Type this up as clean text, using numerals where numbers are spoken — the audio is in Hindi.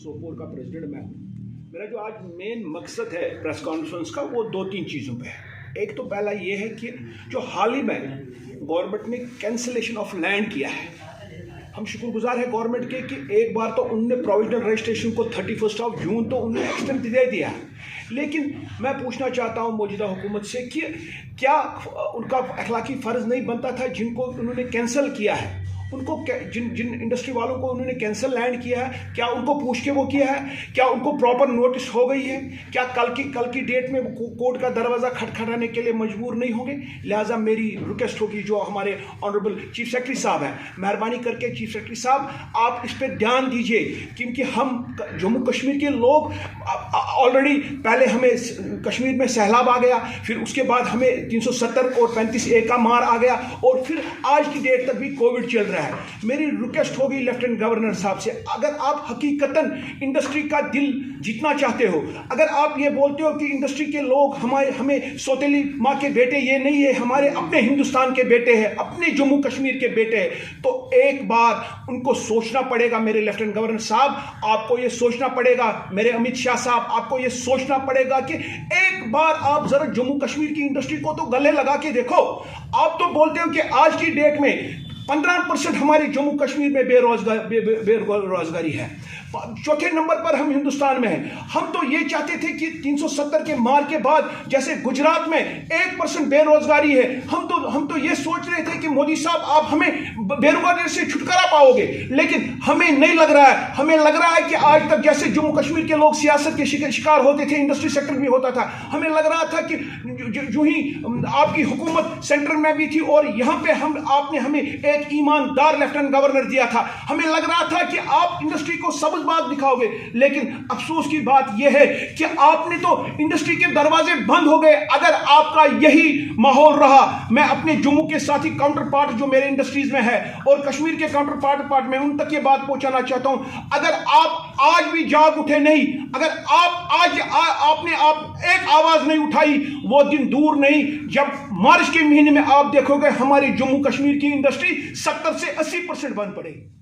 सोपोर का प्रेसिडेंट मैं हूँ। मेरा जो आज मेन मकसद है प्रेस कॉन्फ्रेंस का वो दो तीन चीज़ों पे है। एक तो पहला ये है कि जो हाल ही में गवर्नमेंट ने कैंसिलेशन ऑफ लैंड किया है, हम शुक्रगुजार है गवर्नमेंट के कि एक बार तो उनने प्रोविजनल रजिस्ट्रेशन को 31 जून तो उन्होंने एक्सटेंड दे दिया है, लेकिन मैं पूछना चाहता हूं मौजूदा हुकूमत से कि क्या उनका अखलाकी फ़र्ज़ नहीं बनता था जिनको उन्होंने कैंसिल किया है, उनको जिन इंडस्ट्री वालों को उन्होंने कैंसिल लैंड किया है, क्या उनको पूछ के वो किया है, क्या उनको प्रॉपर नोटिस हो गई है, क्या कल की डेट में कोर्ट का दरवाज़ा खटखटाने के लिए मजबूर नहीं होंगे। लिहाजा मेरी रिक्वेस्ट होगी जो हमारे ऑनरेबल चीफ सेक्रेटरी साहब हैं, मेहरबानी करके चीफ सेक्रेटरी साहब आप इस पर ध्यान दीजिए, क्योंकि हम जम्मू कश्मीर के लोग ऑलरेडी पहले हमें कश्मीर में सैलाब आ गया, फिर उसके बाद हमें 370 और 35A का मार आ गया, और फिर आज की डेट तक भी कोविड चल रहा है। मेरी रिक्वेस्ट होगी लेफ्टिनेंट गवर्नर साहब से, अगर आप हकीकतन इंडस्ट्री का दिल जीतना चाहते हो, अगर आप ये बोलते हो कि इंडस्ट्री के लोग हमें सौतेली माँ के बेटे ये नहीं है, हमारे अपने हिंदुस्तान के बेटे हैं, अपने जम्मू कश्मीर के बेटे हैं, तो एक बार उनको सोचना पड़ेगा। मेरे लेफ्टिनेंट गवर्नर साहब आपको ये सोचना पड़ेगा, मेरे अमित शाह साहब आपको ये सोचना पड़ेगा कि एक बार आप जरा जम्मू कश्मीर की इंडस्ट्री को तो गले लगा के देखो। आप तो बोलते हो कि आज की डेट में 15% हमारे जम्मू कश्मीर में बेरोजगारी है, चौथे नंबर पर हम हिंदुस्तान में हैं। हम तो ये चाहते थे कि 370 के मार के बाद जैसे गुजरात में 1% बेरोजगारी है, हम तो ये सोच रहे थे कि मोदी साहब आप हमें बेरोजगारी से छुटकारा पाओगे, लेकिन हमें नहीं लग रहा है। हमें लग रहा है कि आज तक जैसे जम्मू कश्मीर के लोग सियासत के शिकार होते थे, इंडस्ट्री सेक्टर भी होता था, हमें लग रहा था कि जो ही आपकी हुकूमत सेंटर में भी थी और यहाँ पे आपने हमें एक ईमानदार लेफ्टिनेंट गवर्नर दिया था, हमें लग रहा था कि आप इंडस्ट्री को सबज बात दिखाओगे, लेकिन अफसोस की बात यह है कि आपने तो इंडस्ट्री के दरवाजे बंद हो गए। अगर आपका यही माहौल रहा, मैं अपने जम्मू के साथी काउंटर पार्ट जो मेरे इंडस्ट्रीज में है और कश्मीर के काउंटर पार्ट में उन तक ये बात पहुंचाना चाहता हूं, अगर आप आज भी जाग उठे नहीं, अगर आप आज आपने एक आवाज नहीं उठाई, वो दिन दूर नहीं जब मार्च के महीने में आप देखोगे हमारी जम्मू कश्मीर की इंडस्ट्री 70 से 80% बंद पड़ेगी।